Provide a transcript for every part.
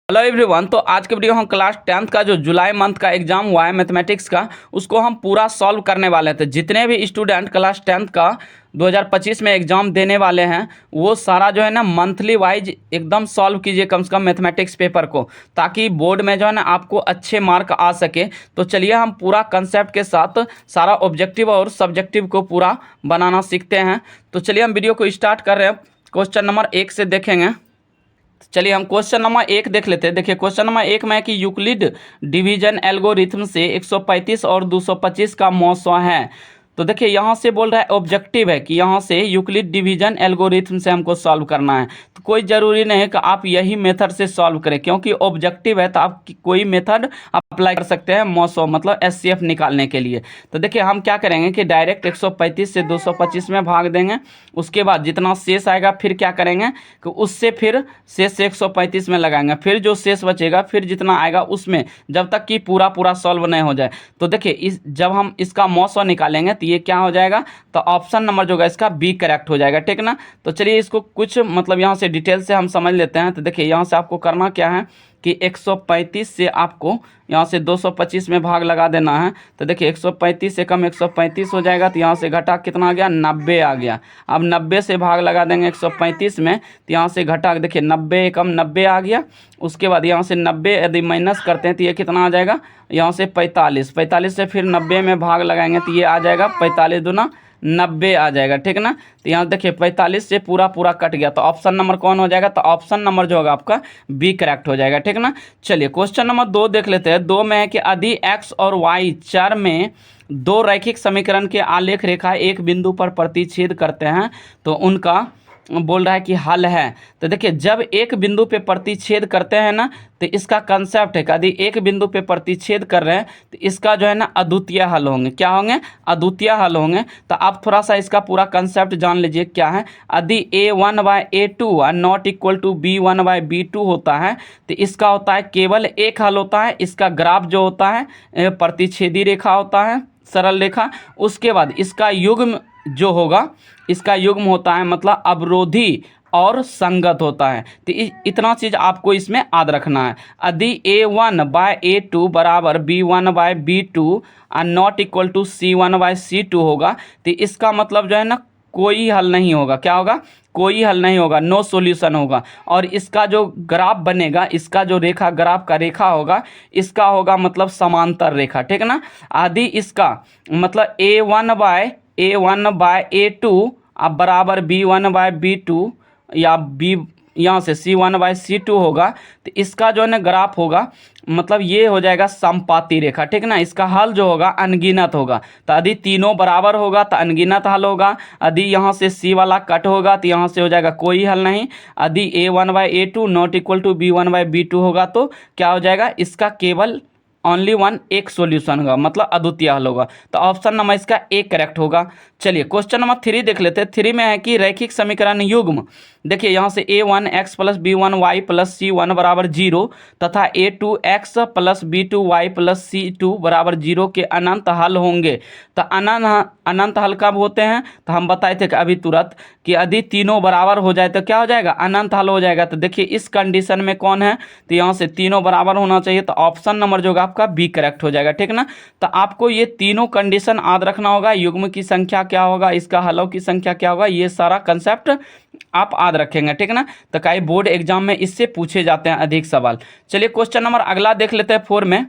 Hello everyone. तो आज के वीडियो हम क्लास 10th का जो जुलाई मंथ का एग्जाम हुआ है मैथमेटिक्स का, उसको हम पूरा सॉल्व करने वाले थे। जितने भी स्टूडेंट क्लास 10th का 2025 में एग्जाम देने वाले हैं वो सारा जो है ना मंथली वाइज एकदम सॉल्व कीजिए कम से कम मैथमेटिक्स पेपर को, ताकि बोर्ड में जो है ना आपको अच्छे मार्क आ सके। तो चलिए हम पूरा कंसेप्ट के साथ सारा ऑब्जेक्टिव और सब्जेक्टिव को पूरा बनाना सीखते हैं। तो चलिए हम वीडियो को स्टार्ट कर रहे हैं। क्वेश्चन नंबर 1 से देखेंगे। चलिए हम क्वेश्चन नंबर 1 देख लेते हैं। देखिए क्वेश्चन नंबर 1 में है कि यूक्लिड डिवीजन एल्गोरिथम से 135 और 225 का मौसा है। तो देखिए यहाँ से बोल रहा है ऑब्जेक्टिव है कि यहाँ से यूक्लिड डिवीजन एल्गोरिथम से हमको सॉल्व करना है। तो कोई ज़रूरी नहीं है कि आप यही मेथड से सॉल्व करें, क्योंकि ऑब्जेक्टिव है तो आप कोई मेथड अप्लाई कर सकते हैं मौसो मतलब एचसीएफ निकालने के लिए। तो देखिए हम क्या करेंगे कि डायरेक्ट 135 से 225 में भाग देंगे। उसके बाद जितना शेष आएगा फिर क्या करेंगे कि उससे फिर शेष से 135 में लगाएंगे, फिर जो शेष बचेगा फिर जितना आएगा उसमें, जब तक कि पूरा सॉल्व नहीं हो जाए। तो देखिए जब हम इसका मौसो निकालेंगे ये क्या हो जाएगा, तो ऑप्शन नंबर जो है इसका बी करेक्ट हो जाएगा, ठीक ना। तो चलिए इसको कुछ मतलब यहाँ से डिटेल से हम समझ लेते हैं। तो देखिए यहाँ से आपको करना क्या है कि 135 से आपको यहाँ से 225 में भाग लगा देना है। तो देखिए 135 से कम 135 हो जाएगा, तो यहाँ से घटा कितना आ गया, 90 आ गया। अब 90 से भाग लगा देंगे 135 में, तो यहाँ से घटा देखिए 90 कम 90 आ गया। उसके बाद यहाँ से 90 यदि माइनस करते हैं तो ये कितना आ जाएगा, यहाँ से 45 से फिर 90 में भाग लगाएंगे तो ये आ जाएगा 45 दूना 90 आ जाएगा, ठीक ना। तो यहाँ देखिए 45 से पूरा कट गया, तो ऑप्शन नंबर कौन हो जाएगा, तो ऑप्शन नंबर जो होगा आपका बी करेक्ट हो जाएगा, ठीक ना। चलिए क्वेश्चन नंबर 2 देख लेते हैं। 2 में है कि यदि एक्स और वाई चर में दो रैखिक समीकरण के आलेख रेखा एक बिंदु पर प्रतिच्छेद करते हैं तो उनका बोल रहा है कि हल है। तो देखिए जब एक बिंदु पे प्रतिच्छेद करते हैं ना, तो इसका कंसेप्ट है कि यदि एक बिंदु पे प्रतिच्छेद कर रहे हैं तो इसका जो है ना अद्वितीय हल होंगे। क्या होंगे, अद्वितीय हल होंगे। तो आप थोड़ा सा इसका पूरा कंसेप्ट जान लीजिए क्या है। यदि a1/a2 are not equal to b1/b2 होता है तो इसका होता है केवल एक हल होता है। इसका ग्राफ जो होता है प्रतिच्छेदी रेखा होता है, सरल रेखा। उसके बाद इसका युग्म जो होगा, इसका युग्म होता है मतलब अवरोधी और संगत होता है। तो इतना चीज़ आपको इसमें याद रखना है। यदि a1/a2 बराबर b1/b2 और नॉट इक्वल टू c1/c2 होगा तो इसका मतलब जो है ना कोई हल नहीं होगा। क्या होगा, कोई हल नहीं होगा, नो सॉल्यूशन होगा। और इसका जो ग्राफ बनेगा, इसका जो रेखा ग्राफ का रेखा होगा, इसका होगा मतलब समांतर रेखा, ठीक ना। यदि इसका मतलब a1/a2 अब बराबर b1/b2 या b यहाँ से c1/c2 होगा तो इसका जो है ना ग्राफ होगा मतलब ये हो जाएगा समपाती रेखा, ठीक ना। इसका हल जो होगा अनगिनत होगा। तो यदि तीनों बराबर होगा तो अनगिनत हल होगा। यदि यहाँ से c वाला कट होगा तो यहाँ से हो जाएगा कोई हल नहीं। यदि a1/a2 not equal to b1/b2 होगा तो क्या हो जाएगा, इसका केवल ओनली वन एक सॉल्यूशन होगा, मतलब अद्वितीय हल होगा। तो ऑप्शन नंबर इसका ए करेक्ट होगा। चलिए क्वेश्चन नंबर 3 देख लेते हैं। 3 में है कि रैखिक समीकरण युग्म, देखिए यहाँ से a1x plus b1y plus c1 बराबर 0 तथा a2x plus b2y plus c2 बराबर 0 के अनंत हल होंगे। तो अनंत हल कब होते हैं, तो हम बताए थे कि अभी तुरंत कि यदि तीनों बराबर हो जाए तो क्या हो जाएगा, अनंत हल हो जाएगा। तो देखिए इस कंडीशन में कौन है, तो यहाँ से तीनों बराबर होना चाहिए। तो ऑप्शन नंबर जो होगा आपका बी करेक्ट हो जाएगा, ठीक ना। तो आपको ये तीनों कंडीशन याद रखना होगा। युग्म की संख्या क्या होगा, इसका हलों की संख्या क्या होगा, ये सारा कंसेप्ट आप याद रखेंगे, ठीक ना। तो कई बोर्ड एग्जाम में इससे पूछे जाते हैं अधिक सवाल। चलिए क्वेश्चन नंबर अगला देख लेते हैं 4 में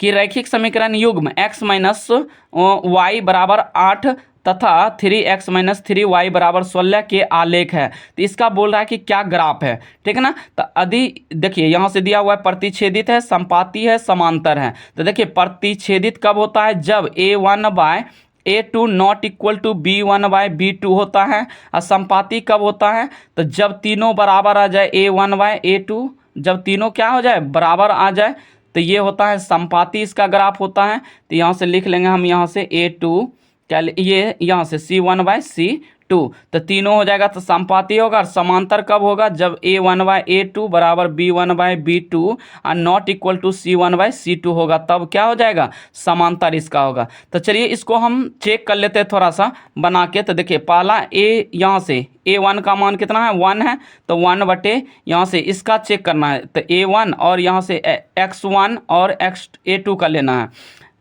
कि रैखिक समीकरण युग्म x माइनस वाई बराबर 8 तथा 3x माइनस 3y बराबर 16 के आलेख है। तो इसका बोल रहा है कि क्या ग्राफ है, ठीक है ना। तो यदि देखिए यहाँ से दिया हुआ है प्रतिच्छेदित है, संपाती है, समांतर है। तो देखिए प्रतिच्छेदित कब होता है, जब a1/a2 not equal to b1/b2 होता है। और संपाती कब होता है, तो जब तीनों बराबर आ जाए, a1/a2 जब तीनों क्या हो जाए, बराबर आ जाए, तो ये होता है संपाती, इसका ग्राफ होता है। तो यहाँ से लिख लेंगे हम, यहाँ से a2 क्या, ये यहाँ से c1/c2 टू, तो तीनों हो जाएगा तो समानुपाती होगा। और समांतर कब होगा? जब A1/A2 बराबर B1/B2 और नॉट इक्वल टू C1/C2 होगा, तब क्या हो जाएगा? समांतर इसका होगा। तो चलिए इसको हम चेक कर लेते हैं थोड़ा सा बना के। तो देखिए पहला ए, यहाँ से A1 का मान कितना है? 1 है, तो 1 बटे यहाँ से इसका चेक करना है, तो A1 और यहाँ से X1 और A2 का लेना है।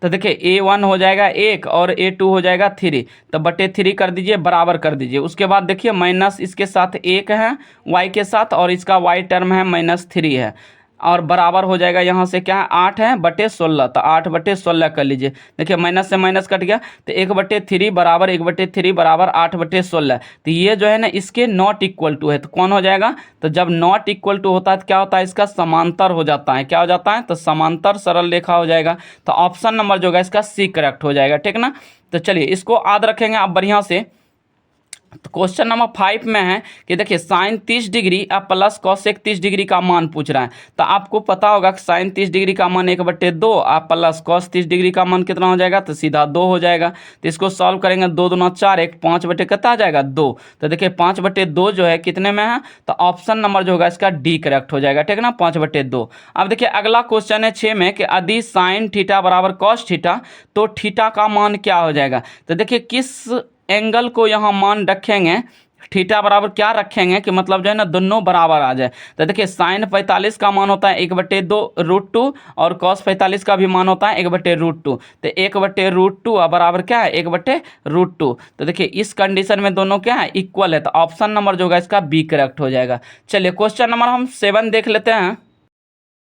तो देखिए A1 हो जाएगा 1 और A2 हो जाएगा 3, तो बटे 3 कर दीजिए, बराबर कर दीजिए। उसके बाद देखिए माइनस इसके साथ 1 है y के साथ, और इसका y टर्म है -3 है, और बराबर हो जाएगा यहाँ से क्या है? 8 है बटे 16, तो 8 बटे 16 कर लीजिए। देखिए माइनस से माइनस कट गया, तो 1/3 बराबर 1/3 बराबर 8 बटे 16। तो ये जो है ना इसके नॉट इक्वल टू है, तो कौन हो जाएगा? तो जब नॉट इक्वल टू होता है तो क्या होता है? इसका समांतर हो जाता है। क्या हो जाता है? तो समांतर सरल रेखा हो जाएगा। तो ऑप्शन नंबर जो होगा इसका सी करेक्ट हो जाएगा, ठीक ना। तो चलिए इसको याद रखेंगे आप बढ़िया से। तो क्वेश्चन नंबर 5 में है कि देखिए साइन 30 डिग्री अब प्लस कॉसेक 30 डिग्री का मान पूछ रहा है। तो आपको पता होगा कि साइन 30 डिग्री का मान 1/2 आप प्लस कॉस 30 डिग्री का मान कितना हो जाएगा? तो सीधा 2 हो जाएगा। तो इसको सॉल्व करेंगे, 2 दूना 4, 1 5 बटे कितना आ जाएगा? 2। तो देखिए 5/2 जो है कितने में है? तो ऑप्शन नंबर जो होगा इसका डी करेक्ट हो जाएगा, ठीक ना, 5/2। अब देखिए अगला क्वेश्चन है 6 में कि यदि साइन थीटा बराबर कॉस थीटा तो थीटा का मान क्या हो जाएगा? तो देखिए किस एंगल को यहाँ मान रखेंगे, थीटा बराबर क्या रखेंगे कि मतलब जो है ना दोनों बराबर आ जाए। तो देखिए साइन 45 का मान होता है 1/2√2 और कॉस 45 का भी मान होता है 1/2। तो 1/2 और बराबर क्या है? 1/√2। तो देखिए इस कंडीशन में दोनों क्या है? इक्वल है। तो ऑप्शन नंबर जो होगा इसका बी करेक्ट हो जाएगा। चलिए क्वेश्चन नंबर हम 7 देख लेते हैं।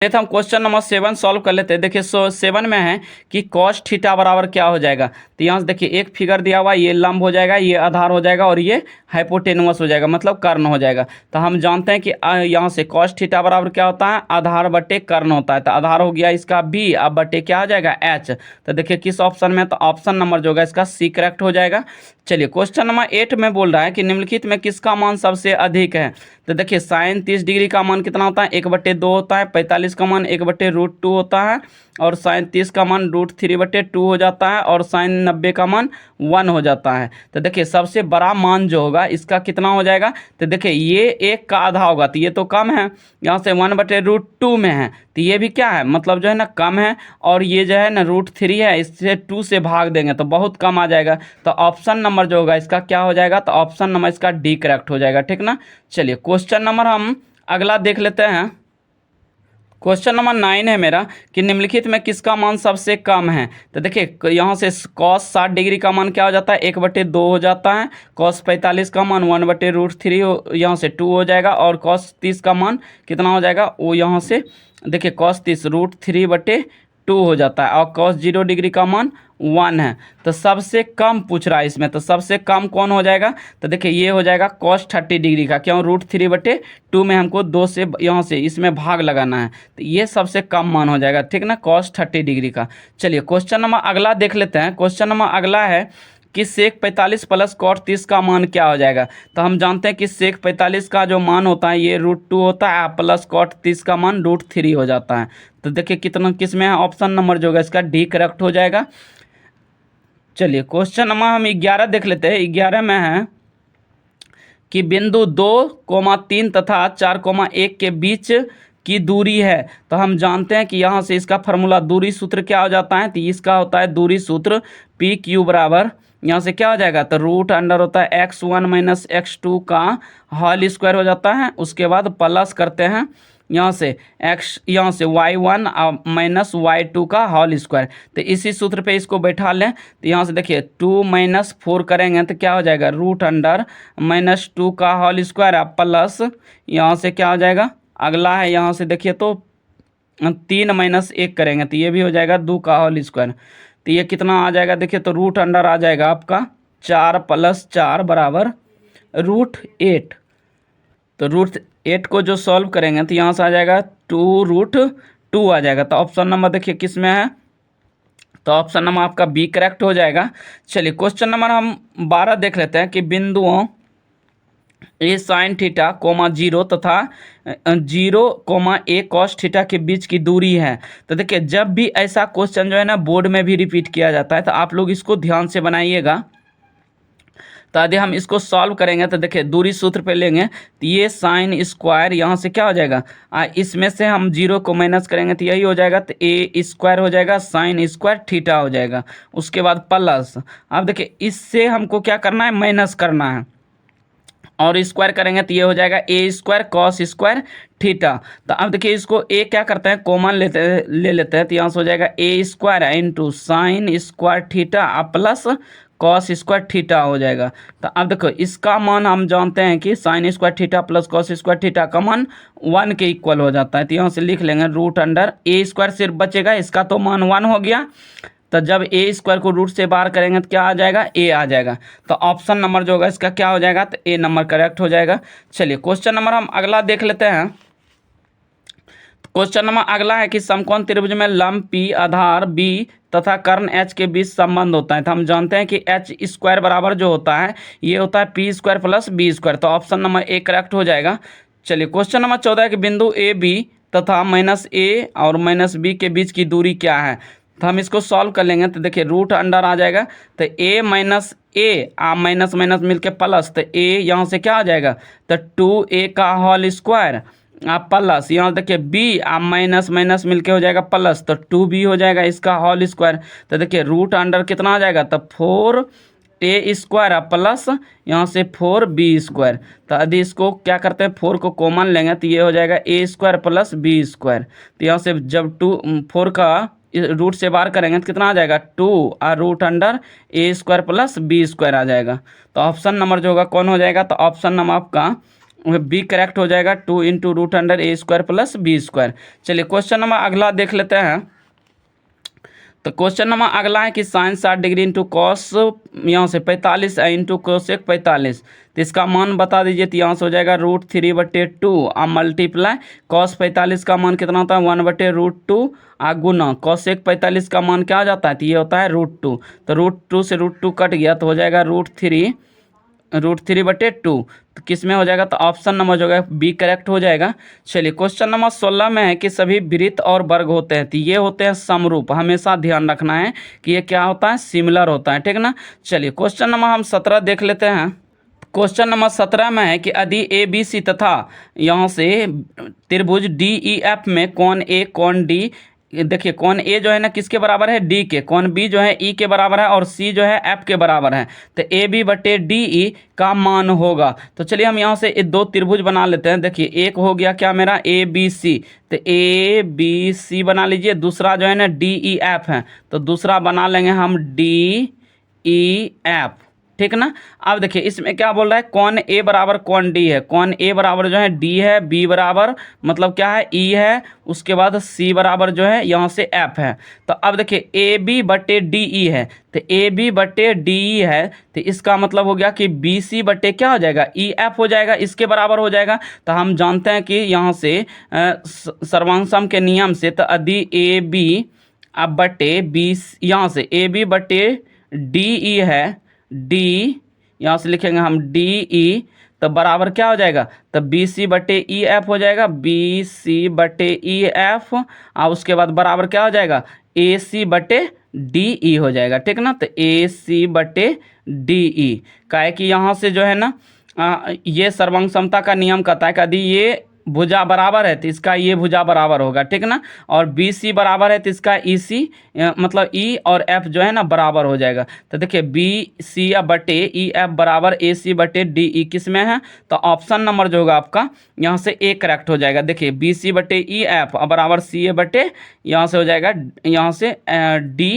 तो हम क्वेश्चन नंबर 7 सॉल्व कर लेते हैं। देखिए 7 में है कि कॉस थीटा बराबर क्या हो जाएगा। तो यहाँ से देखिए एक फिगर दिया हुआ, ये लंब हो जाएगा, ये आधार हो जाएगा और ये हाइपोटेनुअस हो जाएगा, मतलब कर्ण हो जाएगा। तो हम जानते हैं कि यहाँ से कॉस थीटा बराबर क्या होता है? आधार बटे कर्ण होता है। तो आधार हो गया इसका बी, अब बटे क्या हो जाएगा? एच। तो देखिए किस ऑप्शन में? तो ऑप्शन नंबर जो होगा इसका सी करेक्ट हो जाएगा। चलिए क्वेश्चन नंबर 8 में बोल रहा है कि निम्नलिखित में किसका मान सबसे अधिक है। तो देखिए साइन 30 डिग्री का मान कितना होता है? 1/2 होता है। 45 का मान 1/√2 होता है, और साइन 30 का मान √3/2 हो जाता है, और साइन 90 का मान 1 हो जाता है। तो देखिए सबसे बड़ा मान जो होगा इसका कितना हो जाएगा? तो देखिए ये 1 का आधा होगा, तो ये तो कम है, यहाँ से 1/√2 में है, तो ये भी क्या है? मतलब जो है ना कम है, और ये जो है ना √3 है, इससे 2 से भाग देंगे तो बहुत कम आ जाएगा। तो ऑप्शन नंबर जो होगा इसका क्या हो जाएगा? तो ऑप्शन नंबर इसका डी करेक्ट हो जाएगा, ठीक ना। चलिए क्वेश्चन नंबर हम अगला देख लेते हैं। क्वेश्चन नंबर 9 है मेरा कि निम्नलिखित में किसका मान सबसे कम है। तो देखिए यहाँ से कॉस 60 डिग्री का मान क्या हो जाता है? 1/2 हो जाता है। कॉस 45 का मान 1/√3 यहाँ से 2 हो जाएगा, और कॉस 30 का मान कितना हो जाएगा? वो यहाँ से देखिए कॉस 30 √3/2 हो जाता है, और कॉस 0 डिग्री का मान 1 है। तो सबसे कम पूछ रहा है इसमें, तो सबसे कम कौन हो जाएगा? तो देखिए ये हो जाएगा कॉस 30 डिग्री का, क्यों? √3/2 में हमको 2 से यहाँ से इसमें भाग लगाना है, तो ये सबसे कम मान हो जाएगा, ठीक ना, कॉस 30 डिग्री का। चलिए क्वेश्चन नंबर अगला देख लेते हैं। क्वेश्चन नंबर अगला है कि सेक 45 प्लस कॉट 30 का मान क्या हो जाएगा। तो हम जानते हैं कि सेक 45 का जो मान होता है ये √2 होता है, प्लस कॉट 30 का मान √3 हो जाता है। तो देखिए कितना किस में है? ऑप्शन नंबर जो होगा इसका डी करेक्ट हो जाएगा। चलिए क्वेश्चन नंबर हम 11 देख लेते हैं। 11 में है कि बिंदु 2,3 तथा 4,1 के बीच की दूरी है। तो हम जानते हैं कि यहाँ से इसका फार्मूला दूरी सूत्र क्या हो जाता है? तो इसका होता है दूरी सूत्र PQ बराबर यहाँ से क्या हो जाएगा? तो √अंडर होता है x1 - x2 का होल स्क्वायर हो जाता है। उसके बाद प्लस करते हैं यहाँ से यहाँ से y1 - y2 का होल स्क्वायर। तो इसी सूत्र पे इसको बैठा लें। तो यहाँ से देखिए 2 - 4 करेंगे तो क्या हो जाएगा? √अंडर -2 का होल स्क्वायर प्लस यहाँ से क्या हो जाएगा? अगला है यहाँ से देखिए तो 3 - 1 करेंगे तो ये भी हो जाएगा 2 का होल स्क्वायर। तो ये कितना आ जाएगा? देखिए तो √अंडर आ जाएगा आपका 4 + 4 बराबर √8। तो √8 को जो सॉल्व करेंगे तो यहाँ से आ जाएगा 2√2 आ जाएगा। तो ऑप्शन नंबर देखिए किस में है? तो ऑप्शन नंबर आपका बी करेक्ट हो जाएगा। चलिए क्वेश्चन नंबर हम 12 देख लेते हैं कि बिंदुओं ए साइन थीटा 0 तथा 0, ए कॉस थीटा के बीच की दूरी है। तो देखिए जब भी ऐसा क्वेश्चन जो है ना बोर्ड में भी रिपीट किया जाता है तो आप लोग इसको ध्यान से बनाइएगा। तो यदि हम इसको सॉल्व करेंगे तो देखिए दूरी सूत्र पे लेंगे तो ये साइन स्क्वायर यहाँ से क्या हो जाएगा, इसमें से हम जीरो को माइनस करेंगे तो यही हो जाएगा, तो ए स्क्वायर हो जाएगा साइन स्क्वायर थीटा हो जाएगा। उसके बाद प्लस, अब देखिए इससे हमको क्या करना है, माइनस करना है, और स्क्वायर करेंगे तो ये हो जाएगा A square cos square theta. तो अब देखिए इसको ए क्या करते हैं, कॉमन ले लेते हैं, तो यहाँ से हो जाएगा A square into sine square theta plus cos square theta हो जाएगा। तो अब देखो इसका मान हम जानते हैं कि sign square theta plus cos square theta का मान 1 के इक्वल हो जाता है। तो यहाँ से लिख लेंगे रूट अंडर ए स्क्वायर सिर्फ बचेगा, इसका तो मान 1 हो गया। तो जब ए स्क्वायर को रूट से बाहर करेंगे तो क्या आ जाएगा, ए आ जाएगा। तो ऑप्शन नंबर जो होगा इसका क्या हो जाएगा, तो ए नंबर करेक्ट हो जाएगा। चलिए क्वेश्चन नंबर हम अगला देख लेते हैं। क्वेश्चन नंबर अगला है कि समकोण त्रिभुज में लंब पी आधार बी तथा कर्ण एच के बीच संबंध होता है। तो हम जानते हैं कि एच स्क्वायर बराबर जो होता है ये होता है P square plus B square. तो ऑप्शन नंबर ए करेक्ट हो जाएगा। चलिए क्वेश्चन नंबर 14 है कि बिंदु ए बी तथा माइनस ए और माइनस बी के बीच की दूरी क्या है। तो हम इसको सॉल्व कर लेंगे। तो देखिए रूट अंडर आ जाएगा, तो ए माइनस ए माइनस माइनस मिलके प्लस, तो ए यहाँ से क्या आ जाएगा, तो 2a का होल स्क्वायर प्लस यहाँ देखिए बी माइनस माइनस मिलके हो जाएगा प्लस, तो 2b हो जाएगा इसका होल स्क्वायर। तो देखिए रूट अंडर कितना आ जाएगा, तो 4a स्क्वायर प्लस यहाँ से 4b स्क्वायर। तो यदि इसको क्या करते हैं 4 को कॉमन लेंगे तो ये हो जाएगा a square plus b square. तो यहाँ से जब 4 का रूट से बाहर करेंगे तो कितना आ जाएगा 2 और root under a square plus b square आ जाएगा। तो ऑप्शन नंबर जो होगा कौन हो जाएगा, तो ऑप्शन नंबर आपका बी करेक्ट हो जाएगा, 2 इंटू रूट अंडर ए स्क्वायर प्लस बी स्क्वायर। चलिए क्वेश्चन नंबर अगला देख लेते हैं। तो क्वेश्चन नंबर अगला है कि साइन 60 डिग्री इंटू कॉस यहाँ से 45 इंटू कोसेक 45। तो इसका मान बता दीजिए। तो यहाँ से हो जाएगा √3/2 मल्टीप्लाई कॉस 45 का मान कितना होता है 1/√2 गुना कॉसेक 45 का मान क्या हो जाता है, तो ये होता है √2। तो √2 से √2 कट गया तो हो जाएगा √3/2। तो किस में हो जाएगा, तो ऑप्शन नंबर जो है बी करेक्ट हो जाएगा। चलिए क्वेश्चन नंबर 16 में है कि सभी वृत्त और वर्ग होते हैं, तो ये होते हैं समरूप। हमेशा ध्यान रखना है कि ये क्या होता है, सिमिलर होता है, ठीक ना। चलिए क्वेश्चन नंबर हम 17 देख लेते हैं। क्वेश्चन नंबर 17 में है कि यदि ए बी सी तथा यहाँ से त्रिभुज डी ई एफ में कौन ए कौन डी, देखिए कौन ए जो है ना किसके बराबर है, डी के, कौन बी जो है ई के बराबर है और सी जो है एफ के बराबर है, तो ए बी बटे डी ई का मान होगा। तो चलिए हम यहाँ से 2 त्रिभुज बना लेते हैं। देखिए एक हो गया क्या मेरा ए बी सी, तो ए बी सी बना लीजिए। दूसरा जो है ना डी ई एफ है, तो दूसरा बना लेंगे हम डी ई एफ, ठीक ना। अब देखिए इसमें क्या बोल रहा है, कौन ए बराबर कौन डी है। कौन ए बराबर जो है डी है, बी बराबर मतलब क्या है ई है, उसके बाद सी बराबर जो है यहाँ से एफ है। तो अब देखिए ए बी बटे डी ई है, तो ए बी बटे डी ई है, तो इसका मतलब हो गया कि बी सी बटे क्या हो जाएगा, ई एफ हो जाएगा, इसके बराबर हो जाएगा। तो हम जानते हैं कि यहाँ से सर्वांग सम के नियम से, तो यदि ए बी अब बटे बी, यहाँ से ए बी बटे डी ई है, डी यहाँ से लिखेंगे हम डी ई, तो बराबर क्या हो जाएगा, तो बी सी बटे ई एफ हो जाएगा, बी सी बटे ई एफ, और उसके बाद बराबर क्या हो जाएगा ए सी बटे डी ई हो जाएगा, ठीक ना। तो ए सी बटे डी ई का है कि यहाँ से जो है ना ये सर्वांग समता का नियम कहता है कि यदि ये भुजा बराबर है तो इसका ये भुजा बराबर होगा, ठीक ना। और बी सी बराबर है तो इसका ई सी मतलब ई और एफ जो है ना बराबर हो जाएगा। तो देखिए बी सी बटे ई एफ बराबर ए सी बटे डी ई किस में है, तो ऑप्शन नंबर जो होगा आपका यहाँ से ए करेक्ट हो जाएगा। देखिए बी सी बटे ई एफ बराबर सी ए बटे यहाँ से हो जाएगा यहाँ से डी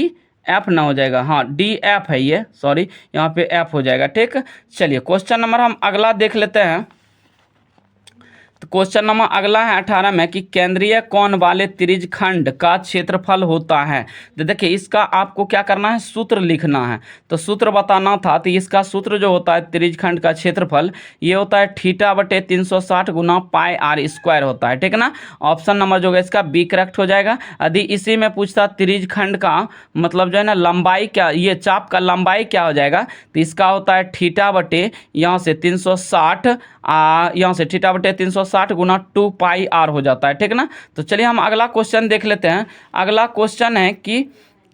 एफ ना हो जाएगा, हाँ डी एफ है ये, सॉरी यहाँ पे एफ हो जाएगा, ठीक। चलिए क्वेश्चन नंबर हम अगला देख लेते हैं। तो क्वेश्चन नंबर अगला है 18 में कि केंद्रीय कोण वाले त्रिज्य खंड का क्षेत्रफल होता है। तो देखिए इसका आपको क्या करना है, सूत्र लिखना है। तो सूत्र बताना था, तो इसका सूत्र जो होता है त्रिज्य खंड का क्षेत्रफल ये होता है थीटा बटे 360 गुना पाई आर स्क्वायर होता है, ठीक ना। ऑप्शन नंबर जो है इसका बी करेक्ट हो जाएगा। यदि इसी में पूछता त्रिज्य खंड का मतलब जो है ना लंबाई क्या, ये चाप का लंबाई क्या हो जाएगा, तो इसका होता है थीटा बटे यहाँ से 360 यहाँ से थीटा बटे 360 गुना 2 पाई आर हो जाता है, ठीक ना। तो चलिए हम अगला क्वेश्चन देख लेते हैं। अगला क्वेश्चन है कि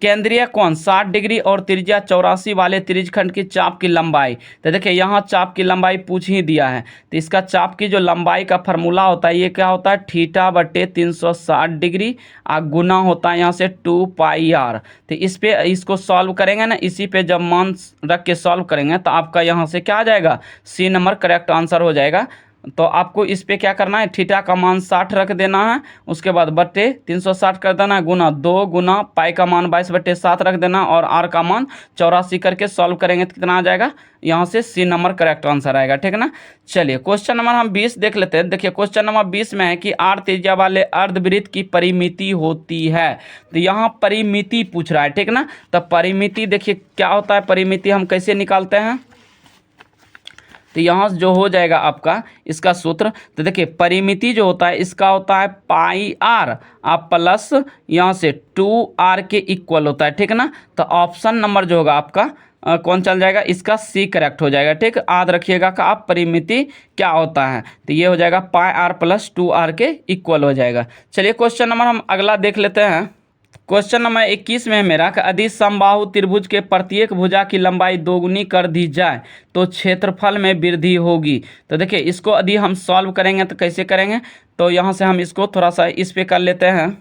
केंद्रीय कोण 60 डिग्री और त्रिज्या 84 वाले त्रिज्यखंड की चाप की लंबाई। तो देखिए यहाँ चाप की लंबाई पूछ ही दिया है, तो इसका चाप की जो लंबाई का फार्मूला होता है ये क्या होता है, थीटा बटे 360 डिग्री गुना होता है यहाँ से 2 पाई r। तो इस पे इसको सॉल्व करेंगे ना, इसी पे जब मान रख के सॉल्व करेंगे तो आपका यहाँ से क्या आ जाएगा, सी नंबर करेक्ट आंसर हो जाएगा। तो आपको इस पे क्या करना है, थीटा का मान 60 रख देना है, उसके बाद बट्टे 360 कर देना है, गुना 2 गुना पाई का मान 22/7 रख देना और आर का मान 84 करके सॉल्व करेंगे तो कितना आ जाएगा, यहाँ से सी नंबर करेक्ट आंसर आएगा। ठीक है ना। चलिए क्वेश्चन नंबर हम 20 देख लेते हैं। देखिए क्वेश्चन नंबर 20 में है कि आर त्रिज्या वाले अर्धवृत्त की परिमिति होती है। तो यहाँ परिमिति पूछ रहा है। ठीक ना। तो परिमिति देखिए क्या होता है, परिमिति हम कैसे निकालते हैं, तो यहाँ जो हो जाएगा आपका इसका सूत्र, तो देखिए परिमिति जो होता है इसका होता है पाई आर आप प्लस यहाँ से 2r के इक्वल होता है। ठीक है ना। तो ऑप्शन नंबर जो होगा आपका कौन चल जाएगा, इसका सी करेक्ट हो जाएगा। ठीक, याद रखिएगा का आप परिमिति क्या होता है, तो ये हो जाएगा पाई आर प्लस 2r के इक्वल हो जाएगा। चलिए क्वेश्चन नंबर हम अगला देख लेते हैं। क्वेश्चन नंबर 21 में है मेरा कि यदि समबाहु त्रिभुज के प्रत्येक भुजा की लंबाई दोगुनी कर दी जाए तो क्षेत्रफल में वृद्धि होगी। तो देखिए इसको यदि हम सॉल्व करेंगे तो कैसे करेंगे, तो यहाँ से हम इसको थोड़ा सा इस पे कर लेते हैं,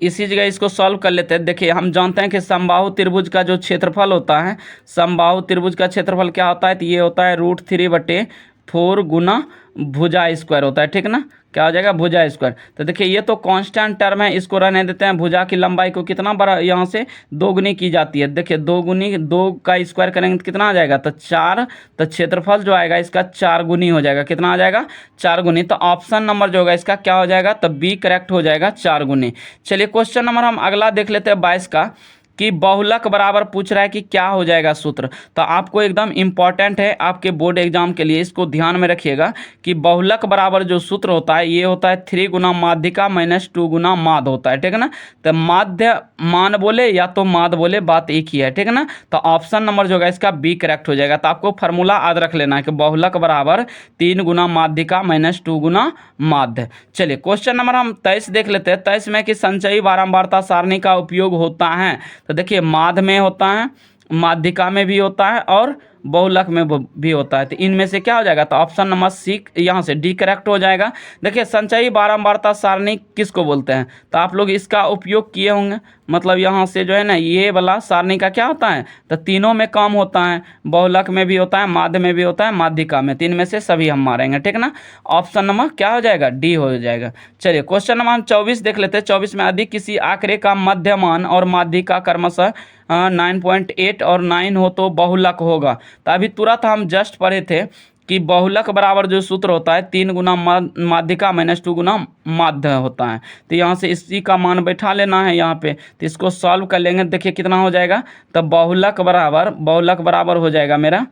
इसी जगह इसको सॉल्व कर लेते हैं। देखिए हम जानते हैं कि समबाहु त्रिभुज का जो क्षेत्रफल होता है, समबाहु त्रिभुज का क्षेत्रफल क्या होता है, तो ये होता है √3/4 गुना भुजा स्क्वायर होता है। ठीक ना, क्या हो जाएगा, भुजा स्क्वायर। तो देखिए ये तो कांस्टेंट टर्म है, इसको रहने देते हैं। भुजा की लंबाई को कितना बड़ा यहाँ से दोगुनी की जाती है। देखिए दोगुनी 2 का स्क्वायर करेंगे तो कितना आ जाएगा, तो 4। तो क्षेत्रफल जो आएगा इसका 4 गुनी हो जाएगा। कितना आ जाएगा, 4 गुनी। तो ऑप्शन नंबर जो होगा इसका क्या हो जाएगा, तो बी करेक्ट हो जाएगा, 4 गुनी। चलिए क्वेश्चन नंबर हम अगला देख लेते हैं 22 का, कि बहुलक बराबर पूछ रहा है कि क्या हो जाएगा सूत्र। तो आपको एकदम इंपॉर्टेंट है आपके बोर्ड एग्जाम के लिए, इसको ध्यान में रखिएगा कि बहुलक बराबर जो सूत्र होता है ये होता है 3 गुना माध्यिका माइनस 2 गुना माध्य होता है। ठीक है ना। तो माध्य मान बोले या तो माध्य बोले, बात एक ही है। ठीक है ना। तो ऑप्शन नंबर जो होगा इसका बी करेक्ट हो जाएगा। तो आपको फार्मूला याद रख लेना है कि बहुलक बराबर 3 गुना माध्यिका माइनस 2 गुना माध्य। चलिए क्वेश्चन नंबर हम 23 देख लेते हैं। 23 में कि संचयी बारंबारता सारणी का उपयोग होता है। तो देखिए माध्य में होता है, माध्यिका में भी होता है और बहुलक में भी होता है। तो इनमें से क्या हो जाएगा, तो ऑप्शन नंबर सी यहाँ से डी करेक्ट हो जाएगा। देखिए संचयी बारंबारता सारणी किसको बोलते हैं, तो आप लोग इसका उपयोग किए होंगे। मतलब यहाँ से जो है ना ये वाला सारणी का क्या होता है, तो तीनों में काम होता है, बहुलक में भी होता है, माध्य में भी होता है, माध्यिका में। 3 में से सभी हम मारेंगे। ठीक ना। ऑप्शन नंबर क्या हो जाएगा, डी हो जाएगा। चलिए क्वेश्चन नंबर हम 24 देख लेते हैं। 24 में यदि किसी आंकड़े का मध्यमान और माध्यिका क्रमशः 9.8 और 9 हो तो बहुलक होगा। तो अभी तुरंत हम जस्ट पढ़े थे कि बहुलक बराबर जो सूत्र होता है 3 गुना माध्यिका माइनस 2 गुना माध्य होता है। तो यहाँ से इसी का मान बैठा लेना है यहाँ पे, तो इसको सॉल्व कर लेंगे। देखिए कितना हो जाएगा, तो बहुलक बराबर हो जाएगा मेरा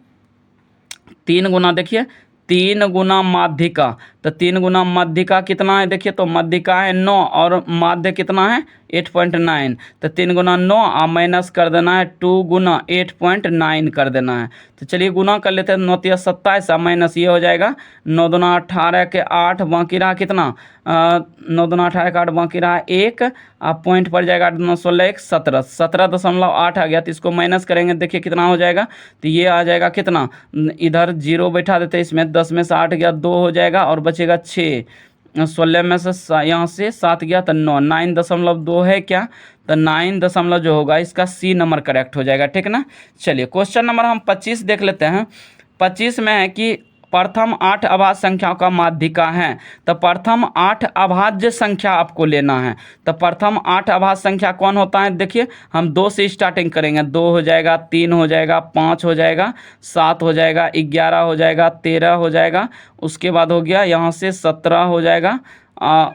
3 गुना, देखिए 3 गुना माध्यिका। तो 3 गुना माध्यिका कितना है, देखिए तो माध्यिका है 9 और माध्य कितना है 8.9। तो 3 गुना 9 और माइनस कर देना है 2 गुना 8.9 कर देना है। तो चलिए गुना कर लेते हैं, 9 × 27 माइनस ये हो जाएगा 9 दूना 18 के 8, बाकी रहा कितना 9 दूना 18 के 8, बाकी रहा 1, आप पॉइंट पड़ जाएगा 8 दूना 16 1 17, 17.8 आ गया। तो इसको माइनस करेंगे, देखिए कितना हो जाएगा, तो ये आ जाएगा कितना, इधर 0 बैठा देते हैं इसमें, 10 में से 8 गया 2 हो जाएगा और बचेगा 6, 16 में से यहाँ से 7 गया तो 9, 9.2 है क्या, तो 9 जो होगा इसका सी नंबर करेक्ट हो जाएगा। ठीक ना। चलिए क्वेश्चन नंबर हम 25 देख लेते हैं। 25 में है कि प्रथम 8 अभाज्य संख्याओं का माध्यिका है। तो प्रथम 8 अभाज्य संख्या आपको लेना है। तो प्रथम 8 अभाज्य संख्या कौन होता है, देखिए हम 2 से स्टार्टिंग करेंगे, 2 हो जाएगा, 3 हो जाएगा, 5 हो जाएगा, 7 हो जाएगा, 11 हो जाएगा, 13 हो जाएगा, उसके बाद हो गया यहाँ से 17 हो जाएगा,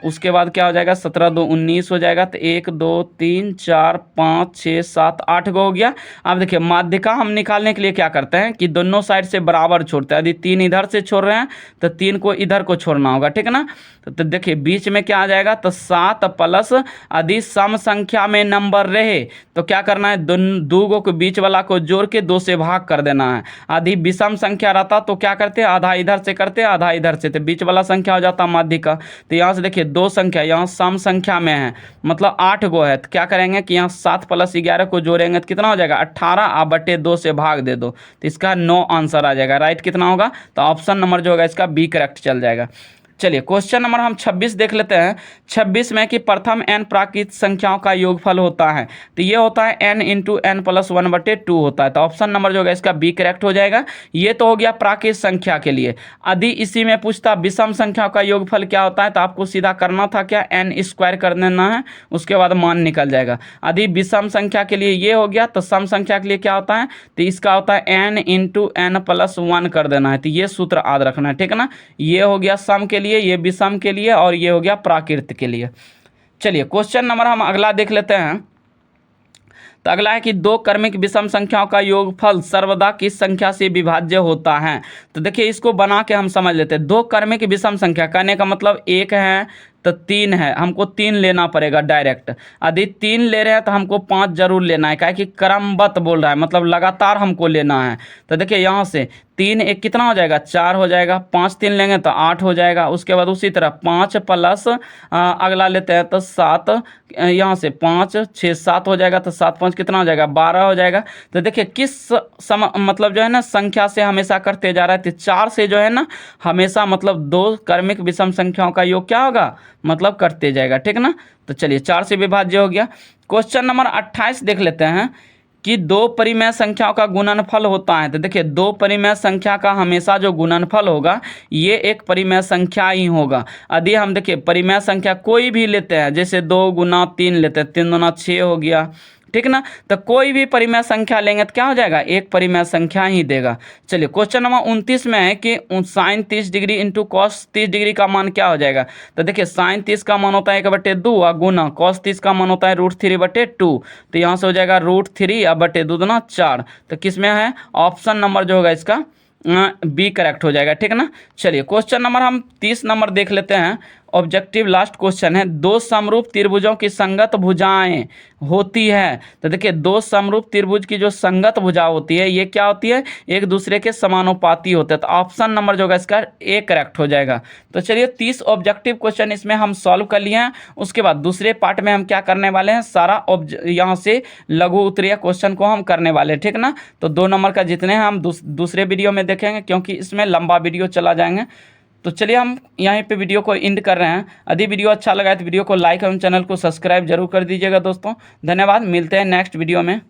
उसके बाद क्या हो जाएगा 17 2 19 हो जाएगा। तो 1 2 3 4 5 6 7 8 को हो गया। अब देखिए माध्यिका हम निकालने के लिए क्या करते हैं कि दोनों साइड से बराबर छोड़ते हैं। यदि 3 इधर से छोड़ रहे हैं तो 3 को इधर को छोड़ना होगा। ठीक है ना। तो देखिए बीच में क्या आ जाएगा, तो 7 प्लस यदि सम संख्या में नंबर रहे तो क्या करना है, दो गो के बीच वाला को जोड़ के 2 से भाग कर देना है। यदि विषम संख्या रहता तो क्या करते, आधा इधर से करते आधा इधर से, तो बीच वाला संख्या हो जाता माध्यिका। तो यहाँ से देखिए दो संख्या यहाँ सम संख्या में है, मतलब 8 गो है, तो क्या करेंगे कि यहाँ 7 + 11 को जोड़ेंगे तो कितना हो जाएगा 18, आप बटे 2 से भाग दे दो, तो इसका 9 आंसर आ जाएगा। राइट कितना होगा, तो ऑप्शन नंबर जो होगा इसका बी करेक्ट चल जाएगा। चलिए क्वेश्चन नंबर हम 26 देख लेते हैं। 26 में कि प्रथम n प्राकृत संख्याओं का योगफल होता है, तो ये होता है n × n + 1/2 होता है, तो ऑप्शन नंबर जो होगा इसका बी करेक्ट हो जाएगा। ये तो हो गया प्राकृत संख्या के लिए। यदि इसी में पूछता विषम संख्याओं का योगफल क्या होता है, तो आपको सीधा करना था क्या, n² कर देना है, उसके बाद मान निकल जाएगा। यदि विषम संख्या के लिए ये हो गया, तो सम संख्या के लिए क्या होता है, तो इसका होता है n × n + 1 कर देना है, तो ये सूत्र याद रखना है, ठीक है ना। ये हो गया सम के लिए, ये विषम के लिए, और ये हो गया प्राकृत के लिए। चलिए क्वेश्चन नंबर हम अगला देख लेते हैं। तो अगला है कि दो क्रमिक विषम संख्याओं का योगफल सर्वदा किस संख्या से विभाज्य होता है। तो देखिए इसको बना के हम समझ लेते हैं। दो क्रमिक विषम संख्या कहने का मतलब एक है तो 3 है, हमको 3 लेना पड़ेगा डायरेक्ट। यदि 3 ले रहे हैं तो हमको 5 जरूर लेना है, क्या कि क्रमबद्ध बोल रहा है, मतलब लगातार हमको लेना है। तो देखिए यहाँ से 3 1 कितना हो जाएगा, 4 हो जाएगा, 5 3 लेंगे तो 8 हो जाएगा। उसके बाद उसी तरह 5 + अगला लेते हैं तो 7, यहाँ से 5 6 7 हो जाएगा, तो 7 5 कितना हो जाएगा, 12 हो जाएगा। तो देखिए किस मतलब जो है ना संख्या से हमेशा करते जा रहा है, तो 4 से जो है ना हमेशा मतलब दो क्रमिक विषम संख्याओं का योग क्या होगा, मतलब करते जाएगा, ठीक ना। तो चलिए 4 से विभाज्य हो गया। क्वेश्चन नंबर 28 देख लेते हैं कि दो परिमेय संख्याओं का गुणनफल होता है। तो देखिए दो परिमेय संख्या का हमेशा जो गुणनफल होगा ये एक परिमेय संख्या ही होगा। यदि हम देखिए परिमेय संख्या कोई भी लेते हैं, जैसे 2 × 3 लेते हैं, 3 × 6 हो गया, ठीक ना। तो कोई भी परिमेय संख्या लेंगे तो क्या हो जाएगा, एक परिमेय संख्या ही देगा। चलिए क्वेश्चन नंबर 29 में है कि sin 30 डिग्री × cos 30 डिग्री का मान क्या हो जाएगा। तो देखिए sin 30 का मान होता है 1/2 और गुना cos 30 का मान होता है √3/2, तो यहाँ से हो जाएगा √3 और बटे 2 दूना 4। तो किस में है, ऑप्शन नंबर जो होगा इसका बी करेक्ट हो जाएगा, ठीक ना। चलिए क्वेश्चन नंबर हम 30 नंबर देख लेते हैं। ऑब्जेक्टिव लास्ट क्वेश्चन है, दो समरूप त्रिभुजों की संगत भुजाएं होती है। तो देखिए दो समरूप त्रिभुज की जो संगत भुजा होती है ये क्या होती है, एक दूसरे के समानुपाती होते हैं, तो ऑप्शन नंबर जो होगा इसका ए करेक्ट हो जाएगा। तो चलिए 30 ऑब्जेक्टिव क्वेश्चन इसमें हम सॉल्व कर लिए हैं। उसके बाद दूसरे पार्ट में हम क्या करने वाले हैं, सारा यहाँ से लघु उत्तरीय क्वेश्चन को हम करने वाले हैं, ठीक ना। तो 2 नंबर का जितने हैं हम दूसरे वीडियो में देखेंगे, क्योंकि इसमें लंबा वीडियो चला जाएंगे। तो चलिए हम यहीं पे वीडियो को एंड कर रहे हैं। यदि वीडियो अच्छा लगा है तो वीडियो को लाइक एवं चैनल को सब्सक्राइब जरूर कर दीजिएगा दोस्तों। धन्यवाद, मिलते हैं नेक्स्ट वीडियो में।